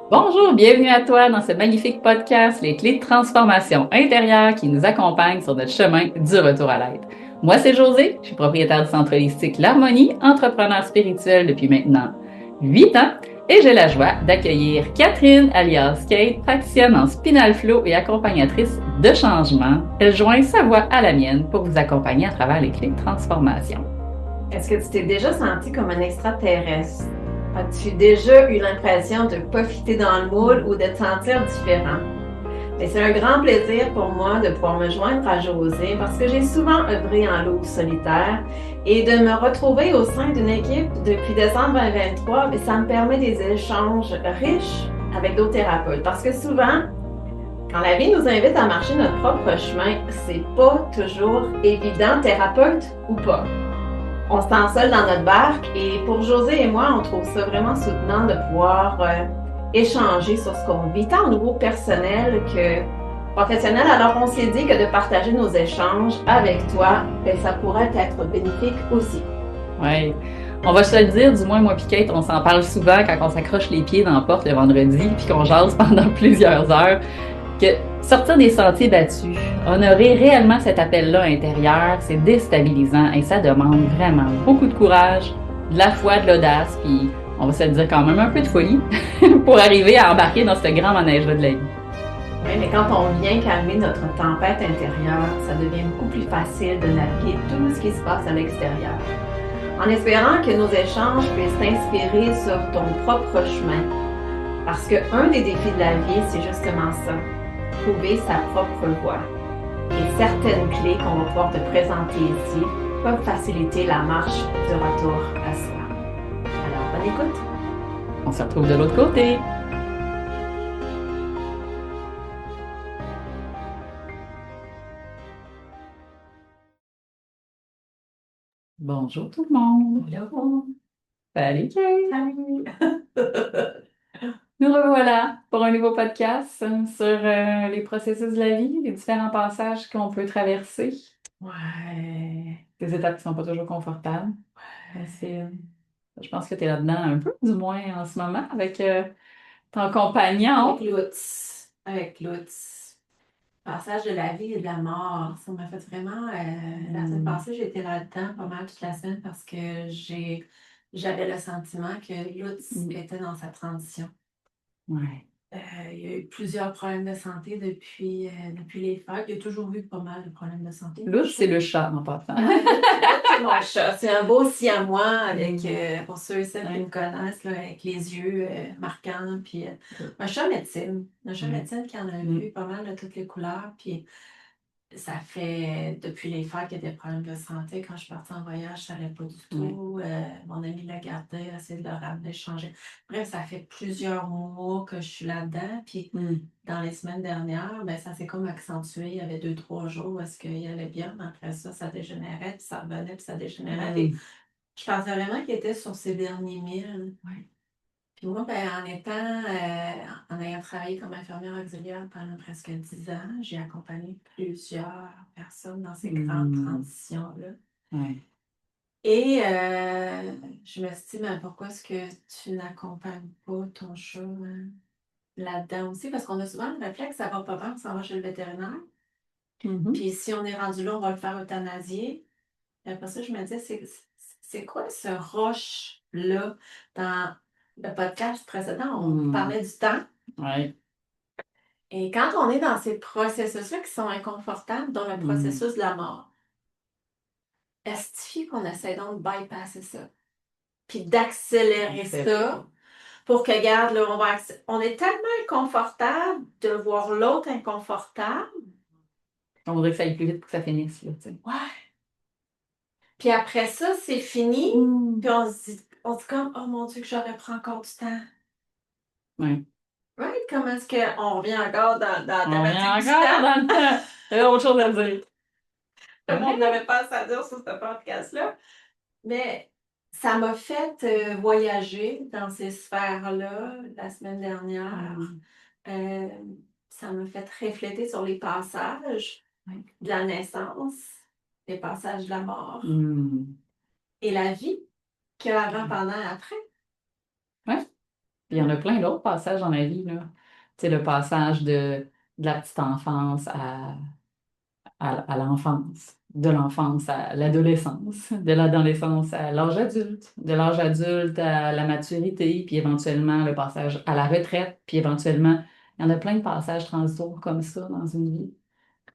Bonjour, bienvenue à toi dans ce magnifique podcast, Les clés de transformation intérieure qui nous accompagnent sur notre chemin du retour à l'être. Moi, c'est Josée, je suis propriétaire du centre holistique L'Harmonie, entrepreneur spirituel depuis maintenant 8 ans et j'ai la joie d'accueillir Catherine alias Kate, praticienne en spinal flow et accompagnatrice de changement. Elle joint sa voix à la mienne pour vous accompagner à travers les clés de transformation. Est-ce que tu t'es déjà senti comme un extraterrestre? As-tu déjà eu l'impression de ne pas fitter dans le moule ou de te sentir différent? Et c'est un grand plaisir pour moi de pouvoir me joindre à Josée parce que j'ai souvent œuvré en loup solitaire et de me retrouver au sein d'une équipe depuis décembre 2023, mais ça me permet des échanges riches avec d'autres thérapeutes. Parce que souvent, quand la vie nous invite à marcher notre propre chemin, c'est pas toujours évident, thérapeute ou pas. On se sent seul dans notre barque et pour José et moi, on trouve ça vraiment soutenant de pouvoir échanger sur ce qu'on vit, tant au niveau personnel que professionnel. Alors on s'est dit que de partager nos échanges avec toi, ben, ça pourrait être bénéfique aussi. Oui. On va se le dire, du moins moi et Kate, on s'en parle souvent quand on s'accroche les pieds dans la porte le vendredi puis qu'on jase pendant plusieurs heures, que sortir des sentiers battus, honorer réellement cet appel-là intérieur, c'est déstabilisant et ça demande vraiment beaucoup de courage, de la foi, de l'audace, puis on va se le dire quand même un peu de folie pour arriver à embarquer dans ce grand manège-là de la vie. Oui, mais quand on vient calmer notre tempête intérieure, ça devient beaucoup plus facile de naviguer tout ce qui se passe à l'extérieur. En espérant que nos échanges puissent t'inspirer sur ton propre chemin. Parce qu'un des défis de la vie, c'est justement ça, trouver sa propre voie. Et certaines clés qu'on va pouvoir te présenter ici peuvent faciliter la marche du retour à soi. Alors, bonne écoute! On se retrouve de l'autre côté. Bonjour tout le monde. Hello! Salut Kate. Salut! Nous revoilà pour un nouveau podcast sur les processus de la vie, les différents passages qu'on peut traverser, Ouais. des étapes qui sont pas toujours confortables. Je pense que tu es là-dedans un peu, du moins en ce moment, avec ton compagnon. Avec Lutz. Avec Lutz. Passage de la vie et de la mort. Ça m'a fait vraiment. La semaine passée, j'étais là-dedans pas mal toute la semaine parce que j'avais le sentiment que Lutz était dans sa transition. Ouais. Il y a eu plusieurs problèmes de santé depuis les fêtes. Il y a toujours eu pas mal de problèmes de santé. L'autre, c'est le chat en passant. Ouais, c'est mon chat. C'est un beau siamois avec, pour ceux et celles qui me connaissent, là, avec les yeux marquants. Puis, un chat médecine. Un chat médecine qui en a vu pas mal de toutes les couleurs. Puis, ça fait depuis les fêtes qu'il y a des problèmes de santé. Quand je suis partie en voyage, ça n'allait pas du tout. Mon ami l'a gardé, a essayé de le ramener, changer. Bref, ça fait plusieurs mois que je suis là-dedans. Puis dans les semaines dernières, ben, ça s'est comme accentué. Il y avait 2, 3 jours où est-ce qu'il allait bien, mais après ça, ça dégénérait, puis ça revenait, puis ça dégénérait. Puis je pensais vraiment qu'il était sur ses derniers milles. Puis moi, ben, en ayant travaillé comme infirmière auxiliaire pendant presque 10 ans, j'ai accompagné plusieurs personnes dans ces grandes transitions-là. Ouais. Et je me suis dit, mais pourquoi est-ce que tu n'accompagnes pas ton chat là-dedans aussi? Parce qu'on a souvent le réflexe, ça va pas bien, on s'en va chez le vétérinaire. Puis si on est rendu là, on va le faire euthanasier. Et après ça, je me disais, c'est quoi ce rush-là dans le podcast précédent? On parlait du temps. Ouais. Et quand on est dans ces processus-là qui sont inconfortables, dont le processus de la mort, est-ce qu'on essaie donc de bypasser ça? Puis d'accélérer ça pour que, regarde, là, on est tellement inconfortable de voir l'autre inconfortable. On voudrait que ça aille plus vite pour que ça finisse, là, tu sais. Ouais. Puis après ça, c'est fini. Puis on se dit comme, oh mon Dieu, que j'aurais pris encore du temps. Ouais. Right? Comment est-ce qu'on revient encore dans la On thématique est du encore temps? dans le temps. Il y a autre chose à dire. Tout le monde n'avait pas à dire sur ce podcast-là. Mais ça m'a fait voyager dans ces sphères-là la semaine dernière. Euh, Ça m'a fait réfléchir sur les passages de la naissance, les passages de la mort et la vie qu'il y a avant, pendant et après. Ouais. Puis il y en a plein d'autres passages dans la vie, là. Tu sais, le passage de la petite enfance à l'enfance, de l'enfance à l'adolescence, de l'adolescence à l'âge adulte, de l'âge adulte à la maturité, puis éventuellement le passage à la retraite, puis éventuellement, il y en a plein de passages transitoires comme ça dans une vie.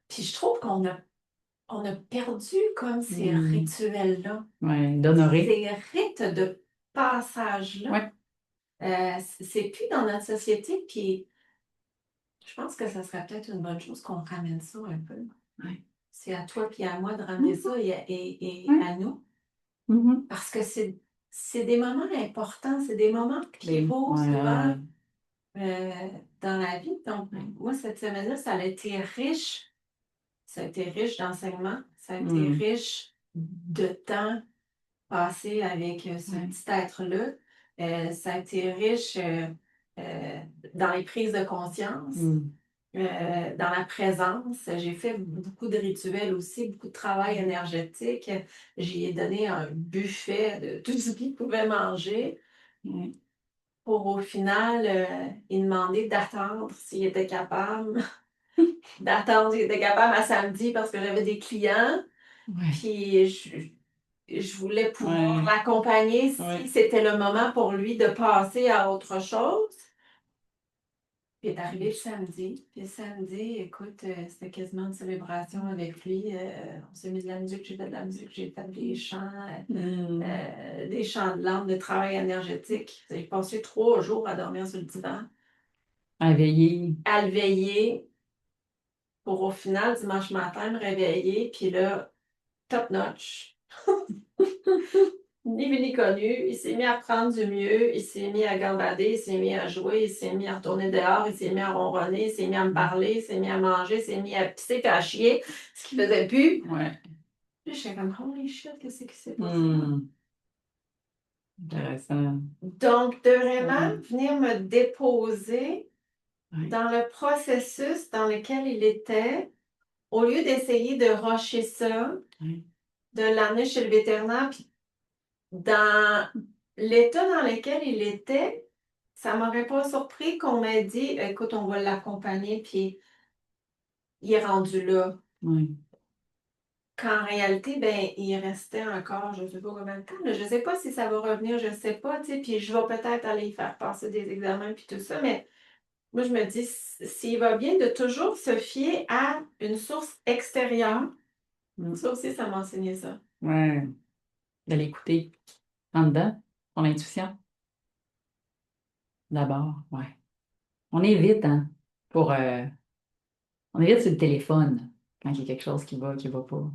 Puis je trouve on a perdu comme ces Hmm. rituels-là, Ouais, d'honorer. ces rites de passage-là. Ouais. C'est plus dans notre société, puis je pense que ça serait peut-être une bonne chose qu'on ramène ça un peu. Ouais. C'est à toi puis à moi de ramener Mhm. ça et Ouais. à nous. Mhm. Parce que c'est des moments importants, c'est des moments pivot souvent Ouais. euh, dans la vie. Donc, Ouais. moi, cette semaine-là, ça a été riche. Ça a été riche d'enseignement. Ça a été Hmm. riche de temps passé avec ce Ouais. petit être-là. Ça a été riche euh, dans les prises de conscience. Hmm. Dans la présence. J'ai fait beaucoup de rituels aussi, beaucoup de travail énergétique. J'y ai donné un buffet de tout ce qu'il pouvait manger Ouais. pour au final lui demander d'attendre s'il était capable, d'attendre s'il était capable à samedi parce que j'avais des clients. Ouais. Puis je voulais pouvoir Ouais. l'accompagner si Ouais. c'était le moment pour lui de passer à autre chose. Puis il est arrivé le samedi. Puis le samedi, écoute, c'était quasiment une célébration avec lui. On s'est mis de la musique, j'ai fait de la musique, j'ai fait Hmm. des chants de l'âme, de travail énergétique. J'ai passé 3 jours à dormir sur le divan, À veiller. à le veiller pour au final, dimanche matin, me réveiller. Puis là, top notch. Ni vu ni connu, il s'est mis à prendre du mieux, il s'est mis à gambader, il s'est mis à jouer, il s'est mis à retourner dehors, il s'est mis à ronronner, il s'est mis à me parler, il s'est mis à manger, il s'est mis à pisser et à chier, ce qu'il faisait plus. Ouais. Puis j'étais comme, holy shit, qu'est-ce qui s'est passé là? Hmm. Intéressant. Donc, de vraiment Ouais. venir me déposer Ouais. dans le processus dans lequel il était, au lieu d'essayer de rusher ça, Ouais. de l'amener chez le vétérinaire, puis dans l'état dans lequel il était, ça m'aurait pas surpris qu'on m'ait dit, écoute, on va l'accompagner, puis il est rendu là. Ouais. Qu'en réalité, ben, il restait encore, je ne sais pas combien de temps, là. Je ne sais pas si ça va revenir, je ne sais pas, tu sais, puis je vais peut-être aller y faire passer des examens, puis tout ça, mais moi, je me dis, s'il va bien de toujours se fier à une source extérieure, Hmm. ça aussi, ça m'a enseigné ça. Ouais. De l'écouter en dedans, ton intuition, d'abord. Ouais. On évite, hein, pour, on évite sur le téléphone quand il y a quelque chose qui va pas.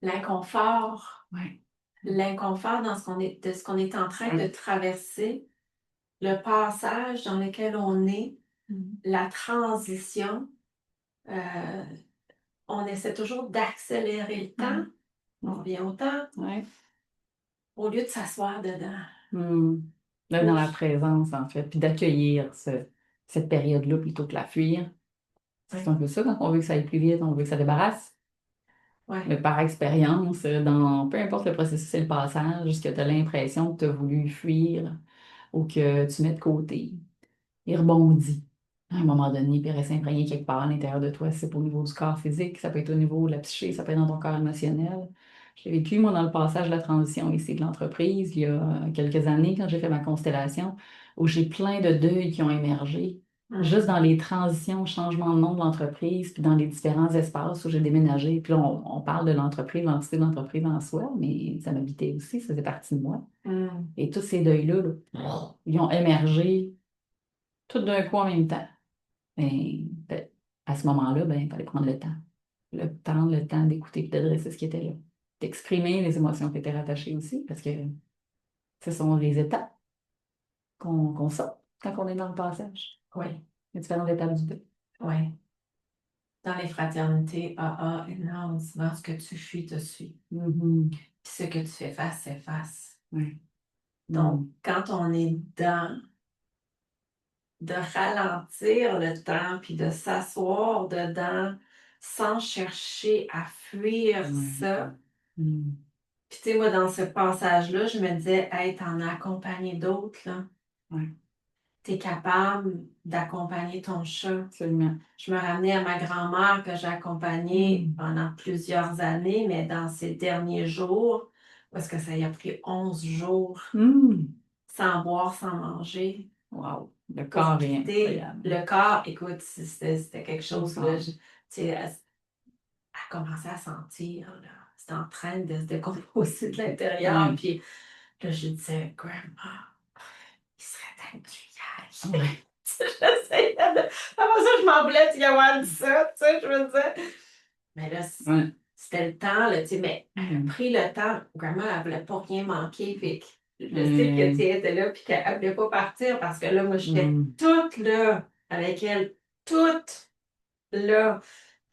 L'inconfort, Ouais. l'inconfort dans de ce qu'on est en train de traverser, le passage dans lequel on est, Hmm. la transition. euh, on essaie toujours d'accélérer le temps. Ouais. On revient au temps Ouais. au lieu de s'asseoir dedans. Hmm. Là, dans la présence, en fait, puis d'accueillir cette période-là plutôt que la fuir. C'est Oui, un peu ça, quand on veut que ça aille plus vite, on veut que ça débarrasse. oui. Mais par expérience, dans peu importe le processus et le passage, que tu as l'impression que tu as voulu fuir ou que tu mets de côté, il rebondit. À un moment donné, puis il reste imprégné quelque part à l'intérieur de toi. Si c'est pas au niveau du corps physique, ça peut être au niveau de la psyché, ça peut être dans ton corps émotionnel. J'ai vécu, moi, dans le passage de la transition ici de l'entreprise, il y a quelques années, quand j'ai fait ma constellation, où j'ai plein de deuils qui ont émergé, juste dans les transitions, changements de nom de l'entreprise, puis dans les différents espaces où j'ai déménagé. Puis là, on parle de l'entreprise, l'entité de l'entreprise en soi, mais ça m'habitait aussi, ça faisait partie de moi. Mm. Et tous ces deuils-là, là, ils ont émergé tout d'un coup en même temps. Ben, à ce moment-là, ben, il fallait prendre le temps. Le temps d'écouter et d'adresser ce qui était là. D'exprimer les émotions qui étaient rattachées aussi, parce que ce sont les étapes qu'on sort quand on est dans le passage. Oui, Les différentes étapes du deuil. oui. Dans les fraternités, AA, et non, souvent ce que tu fuis te suit. Mhm. Puis ce que tu fais face, c'est face. Ouais. Donc, Mhm. quand on est dans de ralentir le temps, puis de s'asseoir dedans sans chercher à fuir Ouais. ça. Mhm. Puis tu sais, moi, dans ce passage-là, je me disais, hey, t'en as accompagné d'autres, là. Ouais. tu es capable d'accompagner ton chat. Absolument. Je me ramenais à ma grand-mère que j'ai accompagnée pendant plusieurs années, mais dans ses derniers jours, parce que ça y a pris 11 jours sans boire, sans manger. Wow. Le Pour corps est quitter incroyable. le corps, écoute, c'était quelque chose, là, tu sais, elle commençait à sentir, là, c'était en train de se décomposer de l'intérieur, puis là, je disais, Grandma, il serait temps que tu y ailles. J'essayais de... Avant ça, je m'en voulais d'y avoir dit ça, tu sais, je me disais. Mais là, c'était le temps, là, tu sais, mais elle a pris le temps. Grandma, elle voulait pas rien manquer, puis je sais que tu étais là, puis qu'elle voulait pas partir, parce que là, moi, j'étais toute là, avec elle, toute là.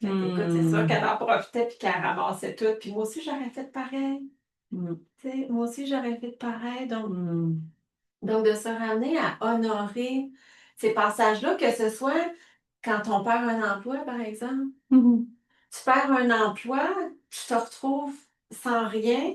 Fait que, écoute, c'est sûr qu'elle en profitait, puis qu'elle ramassait tout, puis moi aussi, j'aurais fait pareil. Tu sais, moi aussi, j'aurais fait pareil, donc, de se ramener à honorer ces passages-là, que ce soit quand on perd un emploi, par exemple. Tu perds un emploi, tu te retrouves sans rien,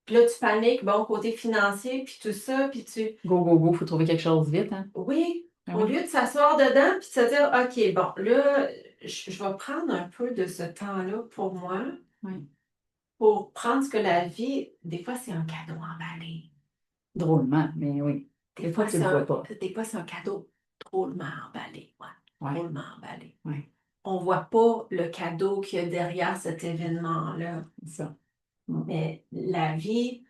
puis là, tu paniques, bon, côté financier, puis tout ça, puis tu... Go, go, go, faut trouver quelque chose vite, hein? Oui, au lieu de s'asseoir dedans, puis de se dire, OK, bon, là, je vais prendre un peu de ce temps-là pour moi, pour prendre ce que la vie, des fois, c'est un cadeau emballé. Drôlement, mais oui. Des fois, tu le vois pas. Des fois, c'est un cadeau drôlement emballé. Drôlement emballé. Ouais. On voit pas le cadeau qu'il y a derrière cet événement-là. C'est ça. Mais la vie,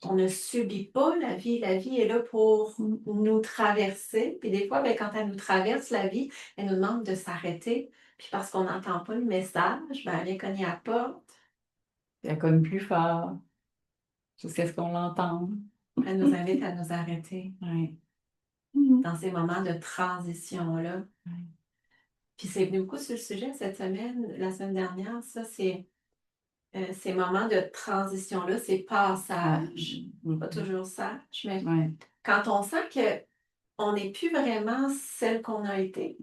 on ne subit pas la vie. La vie est là pour nous traverser. Puis des fois, ben, quand elle nous traverse la vie, elle nous demande de s'arrêter. Puis parce qu'on n'entend pas le message, ben, elle vient cogner à la porte. Elle cogne plus fort. Jusqu'à ce qu'on l'entende. Elle nous invite à nous arrêter. Ouais. Dans ces moments de transition-là. Puis c'est venu beaucoup sur le sujet cette semaine, la semaine dernière, ça, c'est ces moments de transition-là, ces passages. Pas toujours sage, mais quand on sent qu'on n'est plus vraiment celle qu'on a été,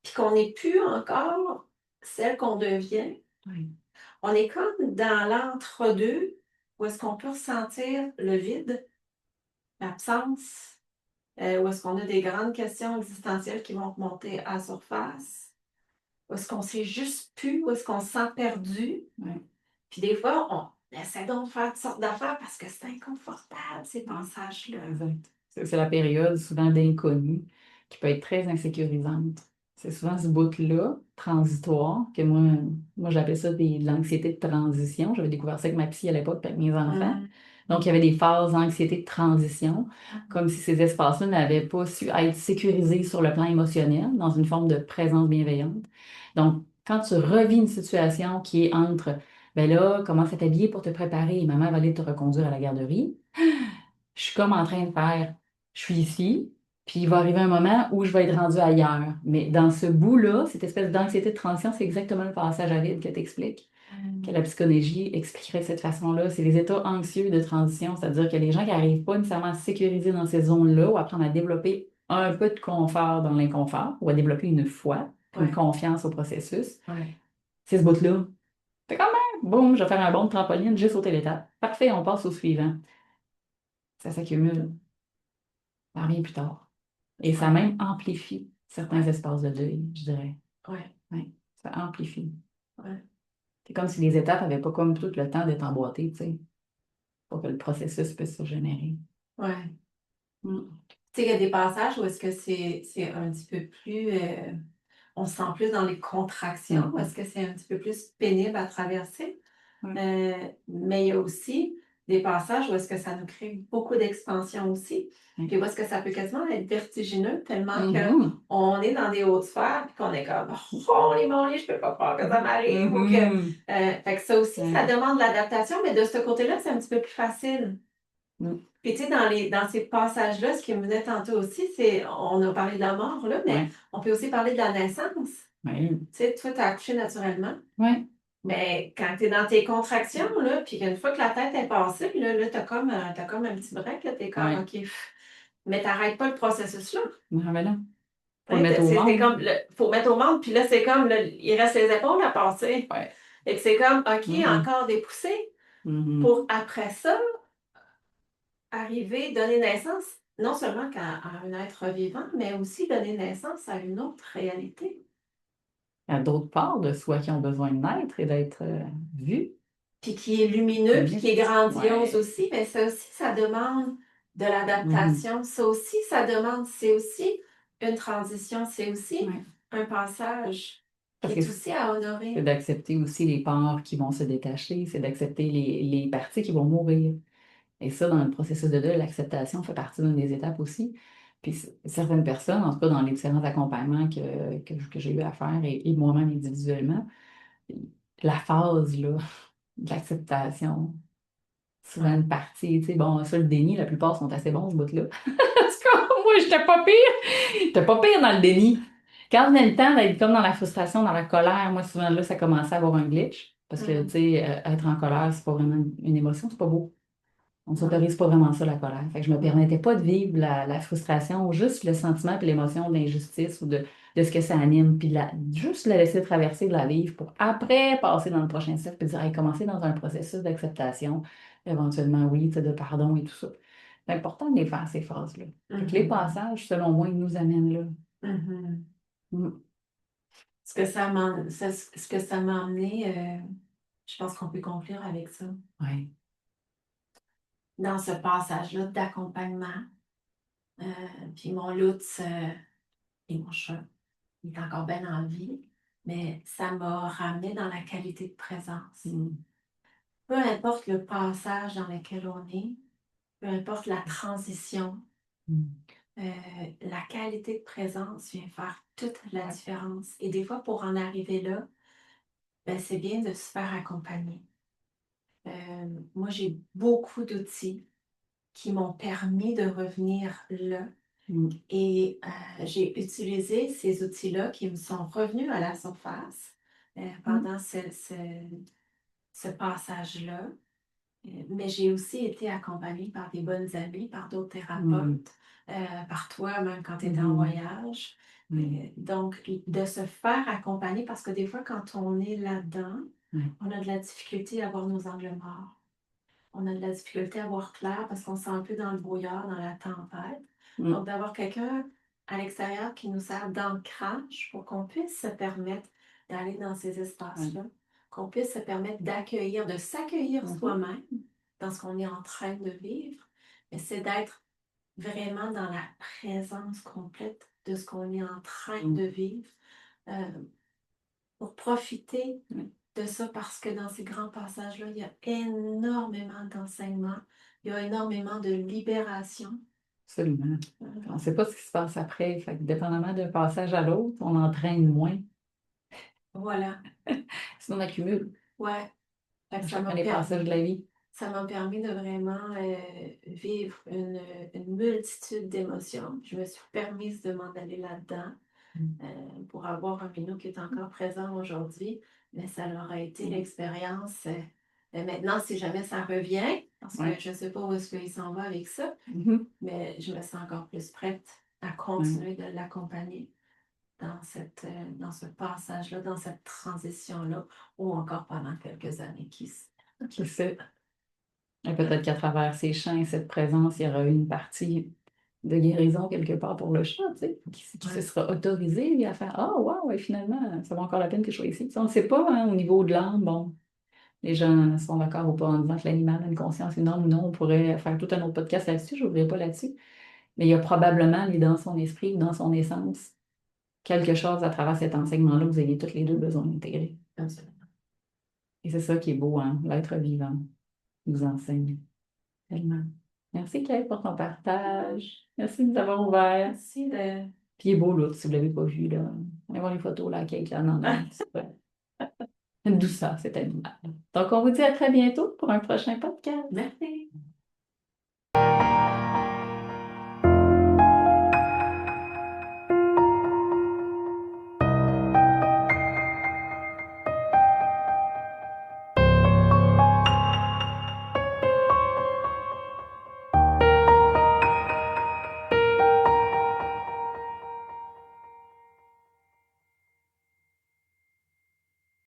puis qu'on n'est plus encore celle qu'on devient, on est comme dans l'entre-deux, où est-ce qu'on peut ressentir le vide, l'absence, où est-ce qu'on a des grandes questions existentielles qui vont remonter à la surface, où est-ce qu'on ne sait juste plus, où est-ce qu'on se sent perdu. Puis des fois, on essaie donc de faire toutes sortes d'affaires parce que c'est inconfortable, ces passages-là. Exact. C'est la période souvent d'inconnu qui peut être très insécurisante. C'est souvent ce bout-là, transitoire, que moi j'appelais ça de l'anxiété de transition. J'avais découvert ça avec ma psy à l'époque, avec mes enfants. Donc, il y avait des phases d'anxiété de transition, comme si ces espaces-là n'avaient pas su être sécurisés sur le plan émotionnel, dans une forme de présence bienveillante. Donc, quand tu revis une situation qui est entre, ben là, commence à t'habiller pour te préparer, maman va aller te reconduire à la garderie, je suis comme en train de faire, je suis ici, puis il va arriver un moment où je vais être rendue ailleurs. Mais dans ce bout-là, cette espèce d'anxiété de transition, c'est exactement le passage à vide que tu expliques, que la psychologie expliquerait de cette façon-là. C'est les états anxieux de transition, c'est-à-dire que les gens qui n'arrivent pas nécessairement à se sécuriser dans ces zones-là ou apprendre à développer un peu de confort dans l'inconfort ou à développer une foi, une confiance au processus, c'est ce bout-là. Fait quand même, boum, je vais faire un bond de trampoline, j'ai sauté l'étape. Parfait, on passe au suivant. Ça s'accumule. Ça revient plus tard. Et ça même amplifie certains espaces de deuil, je dirais. Ouais, ça amplifie. C'est comme si les étapes n'avaient pas comme tout le temps d'être emboîtées, tu sais, pour que le processus puisse se générer. Tu sais, il y a des passages où est-ce que c'est un petit peu plus... on se sent plus dans les contractions, où est-ce que c'est un petit peu plus pénible à traverser. Mais il y a aussi des passages où est-ce que ça nous crée beaucoup d'expansion aussi. Puis où est-ce que ça peut quasiment être vertigineux, tellement qu'on est dans des hautes sphères, puis qu'on est comme « Oh, les mollets, je peux pas croire que ça m'arrive! » ou que, fait que ça aussi, ça demande de l'adaptation, mais de ce côté-là, c'est un petit peu plus facile. Puis tu sais, dans ces passages-là, ce qui me venait tantôt aussi, c'est, on a parlé de la mort, là, mais on peut aussi parler de la naissance. Tu sais, toi, tu as accouché naturellement. Mais quand tu es dans tes contractions, là, puis qu'une fois que la tête est passée, là, tu as comme un petit break, là, tu es comme, OK, mais tu n'arrêtes pas le processus-là. Non, mais non. Faut le mettre au monde. Faut mettre au monde, puis là, c'est comme, là, il reste les épaules à passer. Et que c'est comme, OK, encore des poussées, pour après ça, arriver, donner naissance, non seulement à un être vivant, mais aussi donner naissance à une autre réalité. Il y a d'autres parts de soi qui ont besoin de naître et d'être vues. Puis qui est lumineux, puis qui est grandiose Ouais. aussi, mais ça aussi, ça demande de l'adaptation. Ça aussi, ça demande, c'est aussi une transition, c'est aussi Ouais. un passage Parce qui est que aussi à c'est honorer. d'accepter aussi les parts qui vont se détacher, c'est d'accepter les parties qui vont mourir. Et ça, dans le processus de deuil, l'acceptation fait partie d'une des étapes aussi. Puis certaines personnes, en tout cas dans les différents accompagnements que j'ai eu à faire et moi-même individuellement, la phase là, de l'acceptation, souvent une partie, tu sais, bon, ça, le déni, la plupart sont assez bons ce bout-là. Parce que moi, j'étais pas pire. J'étais pas pire dans le déni. Quand venait le temps d'être comme dans la frustration, dans la colère, moi, souvent là, ça commençait à avoir un glitch. Parce que, tu sais, être en colère, c'est pas vraiment une émotion, c'est pas beau. On ne s'autorise pas vraiment ça, la colère. Fait que je me permettais pas de vivre la frustration, juste le sentiment et l'émotion de l'injustice ou de ce que ça anime, puis juste la laisser traverser, de la vivre pour après passer dans le prochain cycle, puis dire, hey, commencer dans un processus d'acceptation, éventuellement, oui, tu sais, de pardon et tout ça. C'est important de les faire, ces phases-là. Fait que les passages, selon moi, ils nous amènent là. Mhm. Mm. Ce que ça m'a amené, je pense qu'on peut conclure avec ça. Ouais. Dans ce passage-là d'accompagnement, puis mon Lutz et mon chat, il est encore bien en vie, mais ça m'a ramené dans la qualité de présence. Mm. Peu importe le passage dans lequel on est, peu importe la transition, Mm. la qualité de présence vient faire toute la différence. Et des fois, pour en arriver là, ben, c'est bien de se faire accompagner. Moi, j'ai beaucoup d'outils qui m'ont permis de revenir là. Mm. Et j'ai utilisé ces outils-là qui me sont revenus à la surface pendant ce passage-là. Mais j'ai aussi été accompagnée par des bonnes amies, par d'autres thérapeutes, par toi, même quand tu étais en voyage. Donc, de se faire accompagner, parce que des fois, quand on est là-dedans, on a de la difficulté à voir nos angles morts. On a de la difficulté à voir clair parce qu'on se sent un peu dans le brouillard, dans la tempête. Donc, d'avoir quelqu'un à l'extérieur qui nous sert d'ancrage pour qu'on puisse se permettre d'aller dans ces espaces-là, qu'on puisse se permettre d'accueillir, de s'accueillir soi-même dans ce qu'on est en train de vivre, mais c'est d'être vraiment dans la présence complète de ce qu'on est en train de vivre pour profiter de ça parce que dans ces grands passages-là, il y a énormément d'enseignements, il y a énormément de libération. Absolument. On ne sait pas ce qui se passe après. Fait que dépendamment d'un passage à l'autre, on entraîne moins. Voilà. Sinon, on accumule. Ouais. Ça les passages de la vie. Ça m'a permis de vraiment vivre une multitude d'émotions. Je me suis permise de m'en aller là-dedans pour avoir un Minou qui est encore présent aujourd'hui. Mais ça leur a été l'expérience. Maintenant, si jamais ça revient, parce que je ne sais pas où est-ce qu'il s'en va avec ça, mais je me sens encore plus prête à continuer de l'accompagner dans ce passage-là, dans cette transition-là, ou encore pendant quelques années qui sait. Et peut-être qu'à travers ces chants et cette présence, il y aura une partie de guérison quelque part pour le chat, tu sais, qui se sera autorisé lui, à faire ah, wow, et finalement, ça vaut encore la peine que je sois ici. Ça, on ne sait pas, hein, au niveau de l'âme, bon, les gens sont d'accord ou pas en disant que l'animal a une conscience énorme ou non. On pourrait faire tout un autre podcast là-dessus, je n'ouvrirai pas là-dessus. Mais il y a probablement, lui, dans son esprit ou dans son essence, quelque chose à travers cet enseignement-là que vous ayez toutes les deux besoin d'intégrer. Absolument. Et c'est ça qui est beau, hein, l'être vivant nous enseigne tellement. Merci, Kate, pour ton partage. Merci de nous avoir ouvert. Merci de... Puis il est beau, l'autre, si vous ne l'avez pas vu, là. Allez voir les photos, là, Kate, là, non, non, c'est pas... Une douceur, cet animal. Donc, on vous dit à très bientôt pour un prochain podcast. Merci.